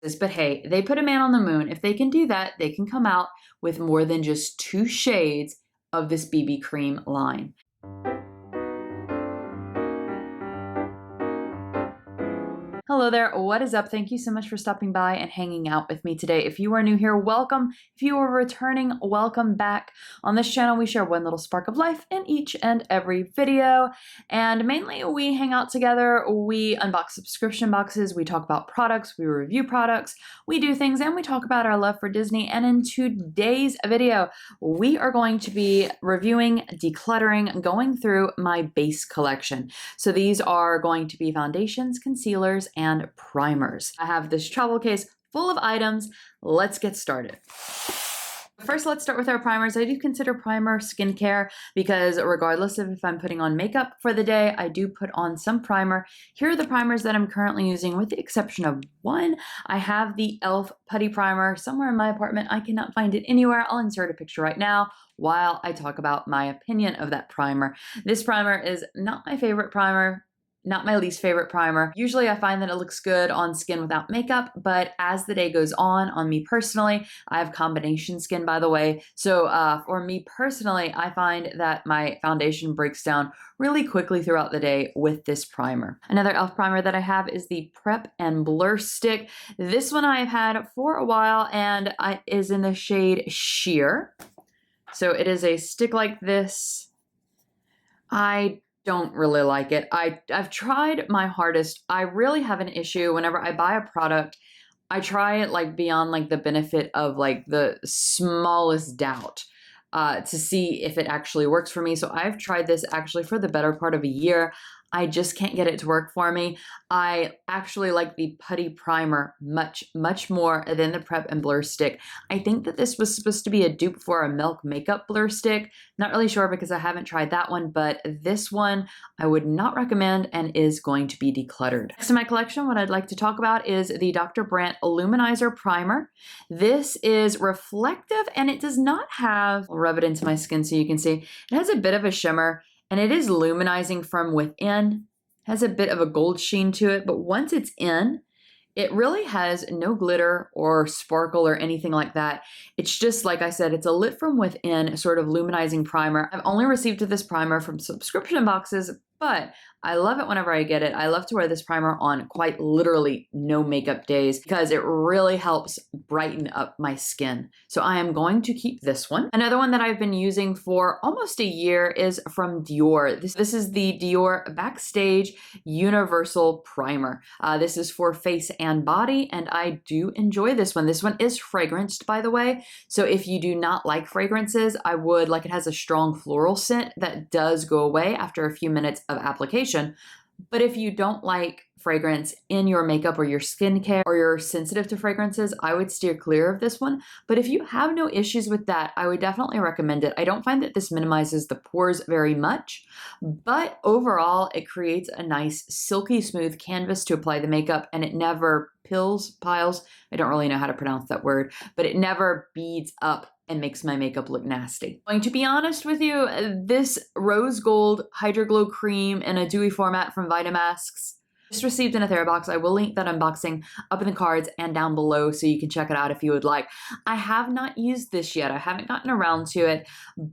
But hey, they put a man on the moon. If they can do that, they can come out with more than just 2 shades of this BB cream line. Hello there, what is up? Thank you so much for stopping by and hanging out with me today. If you are new here, welcome. If you are returning, welcome back. On this channel, we share one little spark of life in each and every video. And mainly we hang out together, we unbox subscription boxes, we talk about products, we review products, we do things, and we talk about our love for Disney. And in today's video, we are going to be reviewing, decluttering, going through my base collection. So these are going to be foundations, concealers, and primers. I have this travel case full of items. Let's get started. First, let's start with our primers. I do consider primer skincare because regardless of if I'm putting on makeup for the day, I do put on some primer. Here are the primers that I'm currently using with the exception of one. I have the e.l.f. Putty Primer somewhere in my apartment. I cannot find it anywhere. I'll insert a picture right now while I talk about my opinion of that primer. This primer is not my favorite primer. Not my least favorite primer. Usually I find that it looks good on skin without makeup, but as the day goes on me personally, I have combination skin, by the way. So for me personally, I find that my foundation breaks down really quickly throughout the day with this primer. Another e.l.f. primer that I have is the Prep and Blur Stick. This one I've had for a while and is in the shade Sheer. So it is a stick like this. I don't really like it. I've tried my hardest. I really have an issue whenever I buy a product. I try it like beyond like the benefit of like the smallest doubt to see if it actually works for me. So I've tried this actually for the better part of a year. I just can't get it to work for me. I actually like the Putty Primer much more than the Prep and Blur Stick. I think that this was supposed to be a dupe for a Milk Makeup Blur Stick. Not really sure because I haven't tried that one, but this one I would not recommend and is going to be decluttered. Next in my collection, what I'd like to talk about is the Dr. Brandt Aluminizer Primer. This is reflective and it does not have, I'll rub it into my skin so you can see, it has a bit of a shimmer. And it is luminizing from within, has a bit of a gold sheen to it, but once it's in, it really has no glitter or sparkle or anything like that. It's just, like I said, it's a lit from within sort of luminizing primer. I've only received this primer from subscription boxes, but I love it whenever I get it. I love to wear this primer on quite literally no makeup days because it really helps brighten up my skin. So I am going to keep this one. Another one that I've been using for almost a year is from Dior. This is the Dior Backstage Universal Primer. This is for face and body, and I do enjoy this one. This one is fragranced, by the way. So if you do not like fragrances, I would, like, it has a strong floral scent that does go away after a few minutes of application. But if you don't like fragrance in your makeup or your skincare or you're sensitive to fragrances, I would steer clear of this one. But if you have no issues with that, I would definitely recommend it. I don't find that this minimizes the pores very much, but overall it creates a nice silky smooth canvas to apply the makeup and it never piles. I don't really know how to pronounce that word, but it never beads up and makes my makeup look nasty. Going to be honest with you, this rose gold Hydro Glow cream in a dewy format from Vitamasks, just received in a TheraBox. I will link that unboxing up in the cards and down below so you can check it out if you would like. I have not used this yet. I haven't gotten around to it,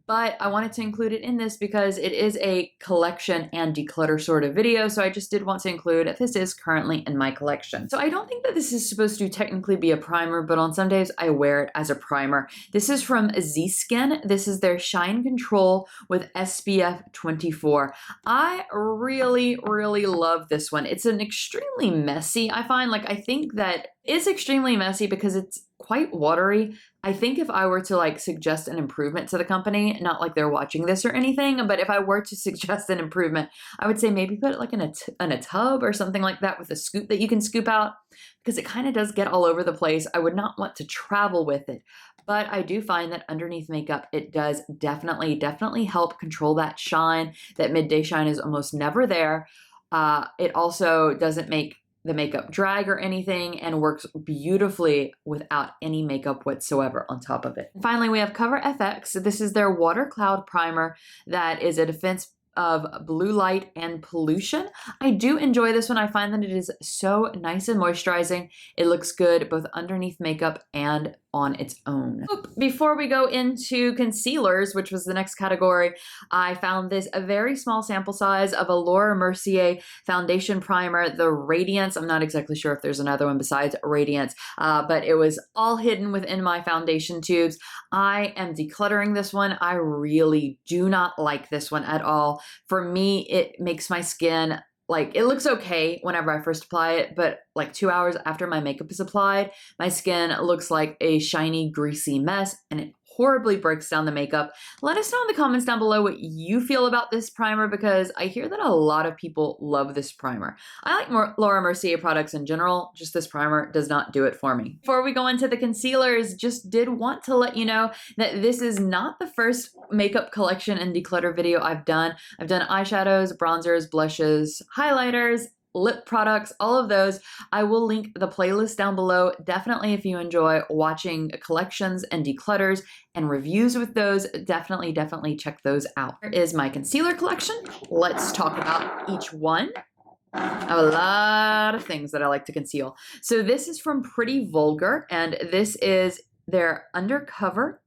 but I wanted to include it in this because it is a collection and declutter sort of video. So I just did want to include it. This is currently in my collection. So I don't think that this is supposed to technically be a primer, but on some days I wear it as a primer. This is from Z-Skin. This is their Shine Control with SPF 24. I really love this one. It's an extremely messy, I find. Like, I think that it's extremely messy because it's quite watery. I think if I were to like suggest an improvement to the company, not like they're watching this or anything, but if I were to suggest an improvement, I would say maybe put it like in a tub or something like that with a scoop that you can scoop out, because it kind of does get all over the place. I would not want to travel with it, but I do find that underneath makeup, it does definitely help control that shine. That midday shine is almost never there. It also doesn't make the makeup drag or anything and works beautifully without any makeup whatsoever on top of it. Finally, we have Cover FX. This is their Water Cloud Primer that is a defense of Blue Light and Pollution. I do enjoy this one. I find that it is so nice and moisturizing. It looks good both underneath makeup and on its own. Before we go into concealers, which was the next category, I found this a very small sample size of a Laura Mercier foundation primer, the Radiance. I'm not exactly sure if there's another one besides Radiance, but it was all hidden within my foundation tubes. I am decluttering this one. I really do not like this one at all. For me, it makes my skin, like, it looks okay whenever I first apply it, but like 2 hours after my makeup is applied, my skin looks like a shiny, greasy mess, and it horribly breaks down the makeup. Let us know in the comments down below what you feel about this primer, because I hear that a lot of people love this primer. I like Laura Mercier products in general, just this primer does not do it for me. Before we go into the concealers, just did want to let you know that this is not the first makeup collection and declutter video I've done. I've done eyeshadows, bronzers, blushes, highlighters, lip products, all of those. I will link the playlist down below. Definitely, if you enjoy watching collections and declutters and reviews with those, definitely check those out. Here is my concealer collection. Let's talk about each one. I have a lot of things that I like to conceal. So this is from Pretty Vulgar, and this is their Undercover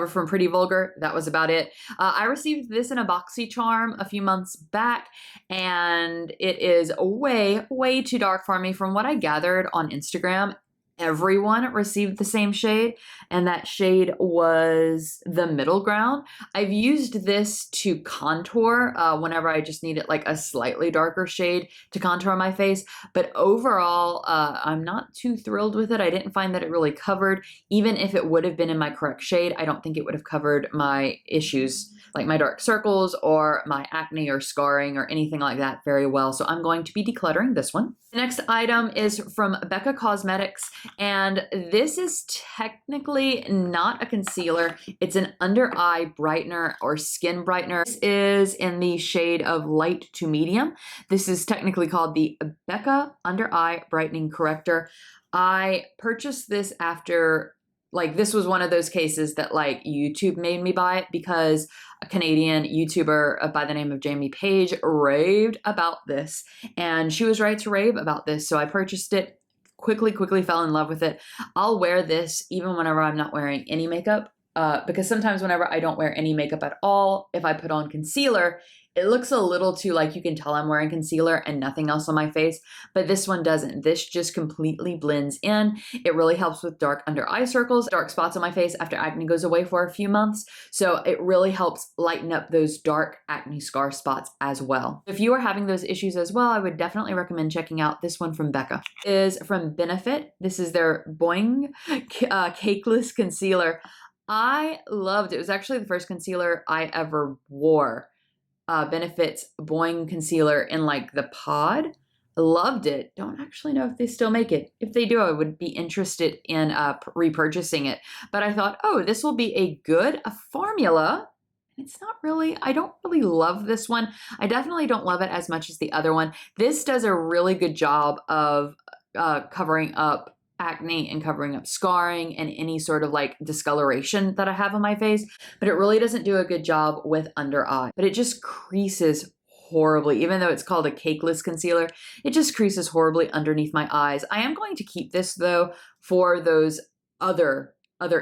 from Pretty Vulgar. That was about it. I received this in a BoxyCharm a few months back, and it is way too dark for me. From what I gathered on Instagram, everyone received the same shade, and that shade was the middle ground. I've used this to contour whenever I just needed like a slightly darker shade to contour my face, but overall, I'm not too thrilled with it. I didn't find that it really covered. Even if it would have been in my correct shade, I don't think it would have covered my issues like my dark circles or my acne or scarring or anything like that very well. So I'm going to be decluttering this one. The next item is from Becca Cosmetics, and this is technically not a concealer. It's an under eye brightener or skin brightener. This is in the shade of light to medium. This is technically called the Becca Under Eye Brightening Corrector. I purchased this after, like, this was one of those cases that like YouTube made me buy it, because a Canadian YouTuber by the name of Jamie Page raved about this, and she was right to rave about this. So I purchased it, quickly fell in love with it. I'll wear this even whenever I'm not wearing any makeup, because sometimes whenever I don't wear any makeup at all, if I put on concealer, it looks a little too like you can tell I'm wearing concealer and nothing else on my face, but this one doesn't. This just completely blends in. It really helps with dark under eye circles, dark spots on my face after acne goes away for a few months. So it really helps lighten up those dark acne scar spots as well. If you are having those issues as well, I would definitely recommend checking out this one from Becca. It is from Benefit. This is their Boing Cakeless Concealer. I loved it. It was actually the first concealer I ever wore. Benefit's Boing concealer in like the pod. I loved it. Don't actually know if they still make it. If they do, I would be interested in repurchasing it. But I thought, oh, this will be a good formula. It's not really, I don't really love this one. I definitely don't love it as much as the other one. This does a really good job of covering up acne and covering up scarring and any sort of like discoloration that I have on my face, but it really doesn't do a good job with under eye. But it just creases horribly. Even though it's called a cakeless concealer, it just creases horribly underneath my eyes. I am going to keep this though for those other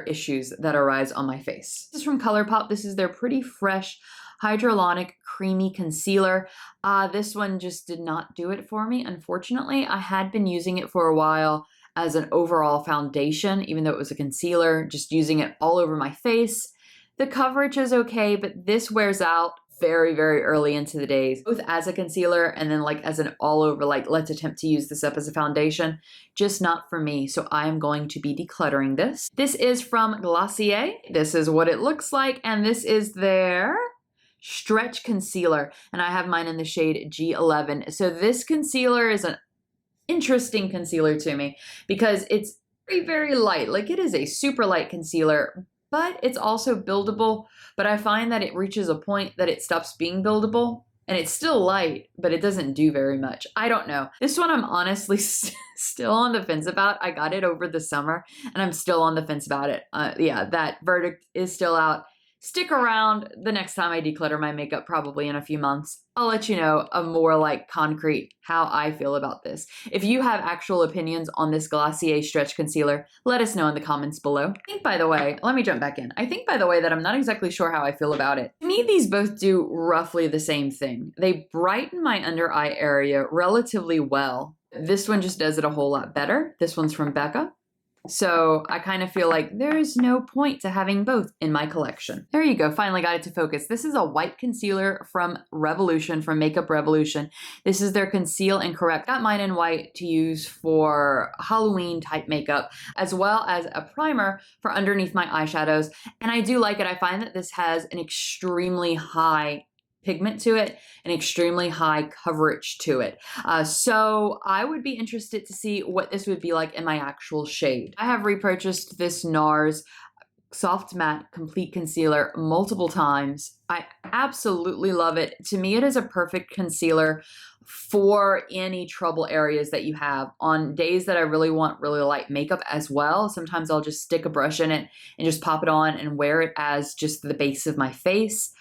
issues that arise on my face. This is from Colourpop. This is their Pretty Fresh Hyaluronic Creamy Concealer. This one just did not do it for me, unfortunately. I had been using it for a while as an overall foundation, even though it was a concealer, just using it all over my face. The coverage is okay, but this wears out very early into the days, both as a concealer and then like as an all over, like, let's attempt to use this up as a foundation. Just not for me. So I am going to be decluttering this. This is from Glossier. This is what it looks like. And this is their Stretch Concealer. And I have mine in the shade G11. So this concealer is an interesting concealer to me because it's very light. Like, it is a super light concealer, but it's also buildable. But I find that it reaches a point that it stops being buildable, and it's still light, but it doesn't do very much. I don't know. This one I'm honestly still on the fence about. I got it over the summer and I'm still on the fence about it. Yeah, that verdict is still out. Stick around the next time I declutter my makeup, probably in a few months. I'll let you know a more like concrete how I feel about this. If you have actual opinions on this Glossier Stretch Concealer, let us know in the comments below. I think, by the way, let me jump back in. I think, by the way, that I'm not exactly sure how I feel about it. To me, these both do roughly the same thing. They brighten my under eye area relatively well. This one just does it a whole lot better. This one's from Becca. So I kind of feel like there's no point to having both in my collection. There you go, finally got it to focus. This is a white concealer from Revolution, from Makeup Revolution. This is their Conceal and Correct. Got mine in white to use for Halloween type makeup, as well as a primer for underneath my eyeshadows. And I do like it. I find that this has an extremely high pigment to it, an extremely high coverage to it. So I would be interested to see what this would be like in my actual shade. I have repurchased this Nars Soft Matte Complete Concealer multiple times. I absolutely love it. To me, it is a perfect concealer for any trouble areas that you have. On days that I really want really light makeup as well, sometimes I'll just stick a brush in it and just pop it on and wear it as just the base of my face.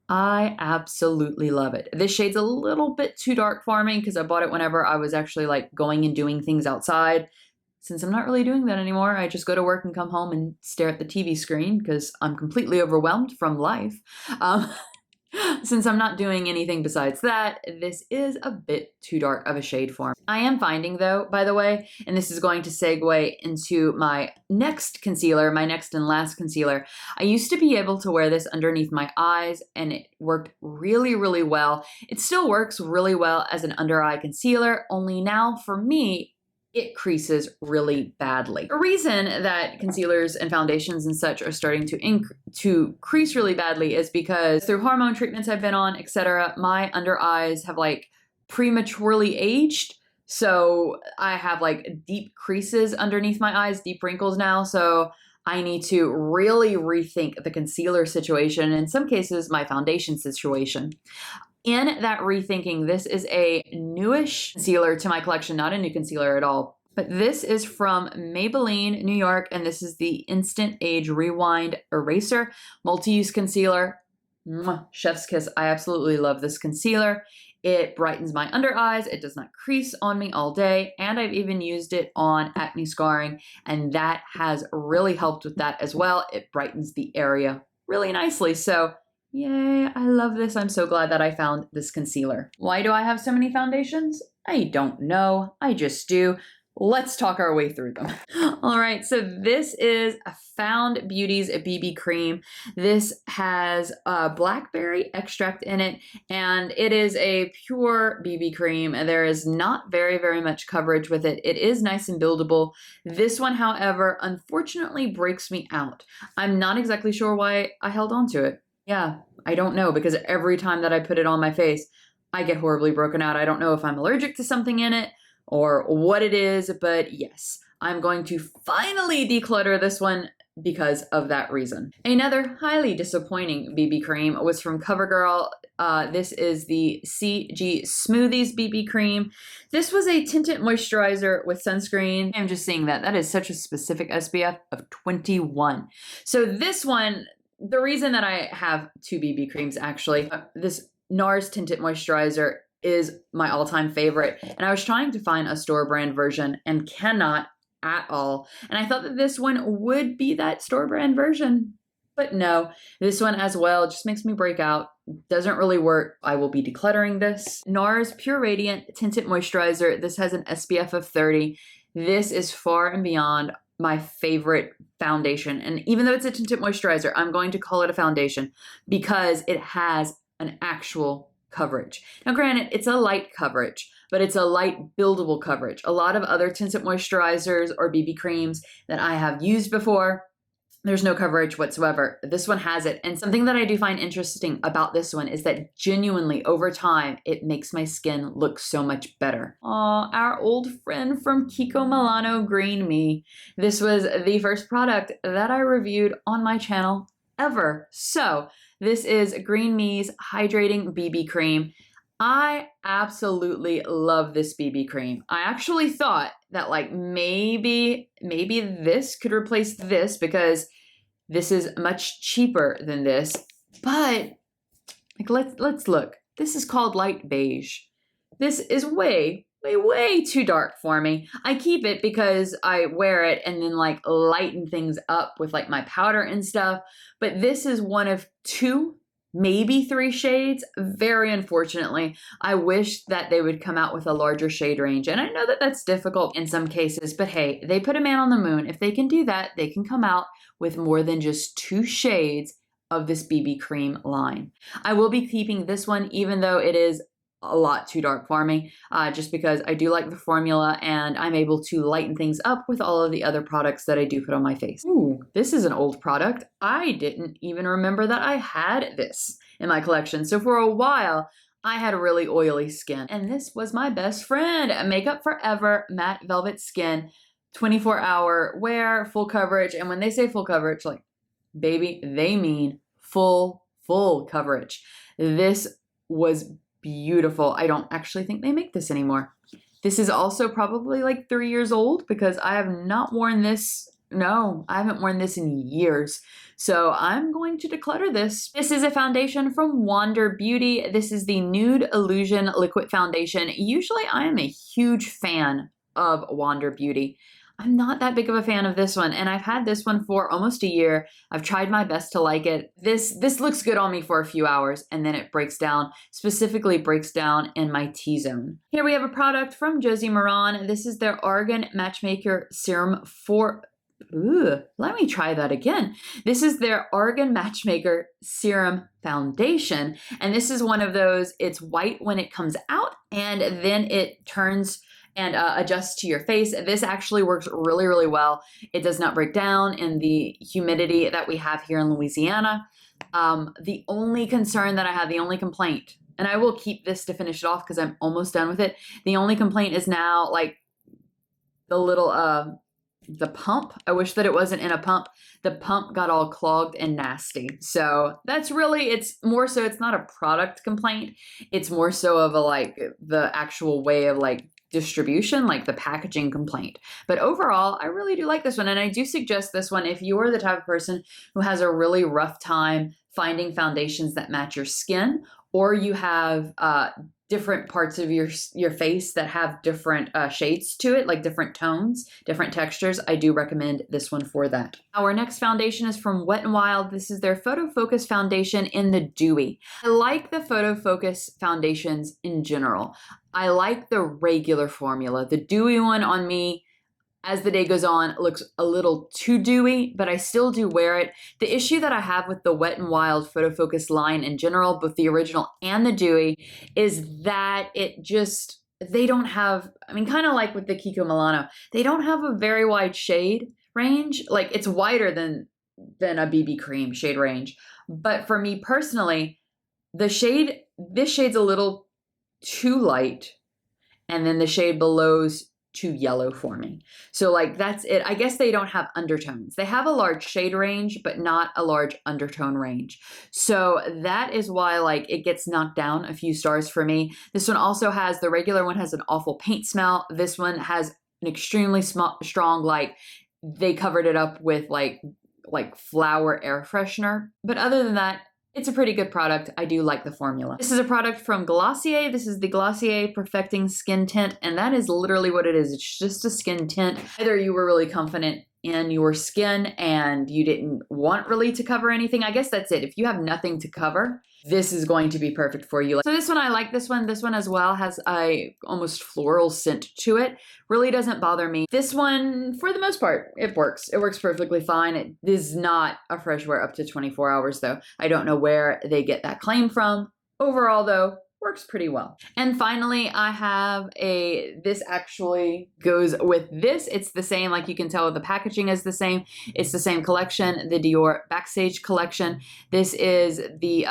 I absolutely love it. This shade's a little bit too dark for me because I bought it whenever I was actually like going and doing things outside. Since I'm not really doing that anymore, I just go to work and come home and stare at the TV screen because I'm completely overwhelmed from life. Since I'm not doing anything besides that, this is a bit too dark of a shade for me. I am finding though, by the way, and this is going to segue into my next concealer, my next and last concealer. I used to be able to wear this underneath my eyes and it worked really, really well. It still works really well as an under eye concealer, only now for me, it creases really badly. The reason that concealers and foundations and such are starting to crease really badly is because through hormone treatments I've been on, etc., my under eyes have like prematurely aged. So I have like deep creases underneath my eyes, deep wrinkles now. So I need to really rethink the concealer situation, in some cases my foundation situation. In that rethinking, this is a newish concealer to my collection, not a new concealer at all, but this is from Maybelline, New York, and this is the Instant Age Rewind Eraser Multi-Use Concealer. Mwah, chef's kiss. I absolutely love this concealer. It brightens my under eyes, it does not crease on me all day, and I've even used it on acne scarring, and that has really helped with that as well. It brightens the area really nicely. So yay, I love this. I'm so glad that I found this concealer. Why do I have so many foundations? I don't know. I just do. Let's talk our way through them. All right, so this is a Found Beauty's BB cream. This has blackberry extract in it, and it is a pure BB cream. There is not very, very much coverage with it. It is nice and buildable. This one, however, unfortunately breaks me out. I'm not exactly sure why I held on to it. Yeah, I don't know, because every time that I put it on my face, I get horribly broken out. I don't know if I'm allergic to something in it or what it is, but yes, I'm going to finally declutter this one because of that reason. Another highly disappointing BB cream was from CoverGirl. This is the CG Smoothies BB cream. This was a tinted moisturizer with sunscreen. I'm just seeing that. That is such a specific SPF of 21. So this one, the reason that I have two BB creams actually, this Nars Tinted Moisturizer is my all-time favorite. And I was trying to find a store brand version and cannot at all. And I thought that this one would be that store brand version, but no, this one as well just makes me break out. Doesn't really work. I will be decluttering this. Nars Pure Radiant Tinted Moisturizer. This has an SPF of 30. This is far and beyond my favorite foundation. And even though it's a tinted moisturizer, I'm going to call it a foundation because it has an actual coverage. Now, granted, it's a light coverage, but it's a light buildable coverage. A lot of other tinted moisturizers or BB creams that I have used before, there's no coverage whatsoever. This one has it. And something that I do find interesting about this one is that genuinely over time, it makes my skin look so much better. Aw, our old friend from Kiko Milano, Green Me. This was the first product that I reviewed on my channel ever. So this is Green Me's Hydrating BB Cream. I absolutely love this BB cream. I actually thought that like maybe this could replace this because This is much cheaper than this, but like let's look. This is called light beige. This is way too dark for me. I keep it because I wear it and then like lighten things up with like my powder and stuff. But this is one of 2, maybe 3 shades. Very unfortunately, I wish that they would come out with a larger shade range. And I know that that's difficult in some cases, but hey, they put a man on the moon. If they can do that, they can come out with more than just 2 shades of this BB cream line. I will be keeping this one even though it is a lot too dark for me, just because I do like the formula and I'm able to lighten things up with all of the other products that I do put on my face. Ooh, this is an old product. I didn't even remember that I had this in my collection. So for a while, I had really oily skin, and this was my best friend, Makeup Forever Matte Velvet Skin, 24-hour wear, full coverage. And when they say full coverage, like, baby, they mean full coverage. This was beautiful. I don't actually think they make this anymore. This is also probably like 3 years old because I have not worn this. No, I haven't worn this in years. So I'm going to declutter this. This is a foundation from Wander Beauty. This is the Nude Illusion Liquid Foundation. Usually I am a huge fan of Wander Beauty. I'm not that big of a fan of this one, and I've had this one for almost a year. I've tried my best to like it. This looks good on me for a few hours, and then it breaks down, specifically breaks down in my T-zone. Here we have a product from Josie Maran. This is their Argan Matchmaker Serum for... let me try that again. This is their Argan Matchmaker Serum Foundation, and this is one of those, it's white when it comes out, and then it turns and adjust to your face. This actually works really well. It does not break down in the humidity that we have here in Louisiana. The only concern that I have, the only complaint, and I will keep this to finish it off because I'm almost done with it. The only complaint is now like the little, the pump. I wish that it wasn't in a pump. The pump got all clogged and nasty. So that's really, it's more so, it's not a product complaint. It's more so of a like the actual way of like distribution, like the packaging complaint. But overall, I really do like this one. And I do suggest this one if you are the type of person who has a really rough time finding foundations that match your skin, or you have different parts of your face that have different shades to it, like different tones, different textures. I do recommend this one for that. Our next foundation is from Wet n Wild. This is their Photo Focus Foundation in the Dewy. I like the Photo Focus foundations in general. I like the regular formula. The Dewy one on me, as the day goes on, looks a little too dewy, but I still do wear it. The issue that I have with the Wet n Wild Photo Focus line in general, both the original and the Dewy, is that it just, they don't have, I mean, kind of like with the Kiko Milano, they don't have a very wide shade range. Like, it's wider than a BB cream shade range. But for me personally, the shade, this shade's a little too light, and then the shade below's too yellow for me. So like that's it. I guess they don't have undertones. They have a large shade range, but not a large undertone range. So that is why like it gets knocked down a few stars for me. This one also has, the regular one has an awful paint smell. This one has an extremely strong, like they covered it up with like flower air freshener. But other than that, it's a pretty good product. I do like the formula. This is a product from Glossier. This is the Glossier Perfecting Skin Tint, and that is literally what it is. It's just a skin tint. Either you were really confident in your skin and you didn't want really to cover anything. I guess that's it. If you have nothing to cover, this is going to be perfect for you. So this one, I like this one. This one as well has a almost floral scent to it. Really doesn't bother me. This one, for the most part, it works. It works perfectly fine. It is not a fresh wear up to 24 hours though. I don't know where they get that claim from. Overall though, works pretty well. And finally, I have this actually goes with this. It's the same, like you can tell the packaging is the same. It's the same collection, the Dior Backstage collection. This is the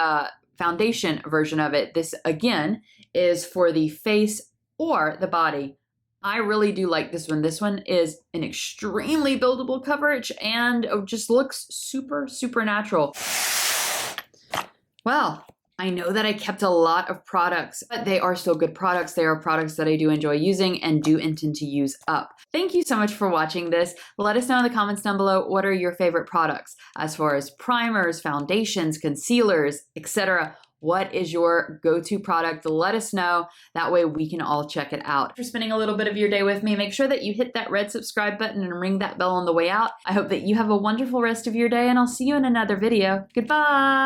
foundation version of it. This again is for the face or the body. I really do like this one. This one is an extremely buildable coverage and just looks super, super natural. Well, I know that I kept a lot of products, but they are still good products. They are products that I do enjoy using and do intend to use up. Thank you so much for watching this. Let us know in the comments down below, what are your favorite products as far as primers, foundations, concealers, etc. What is your go-to product? Let us know. That way we can all check it out. For spending a little bit of your day with me, make sure that you hit that red subscribe button and ring that bell on the way out. I hope that you have a wonderful rest of your day, and I'll see you in another video. Goodbye.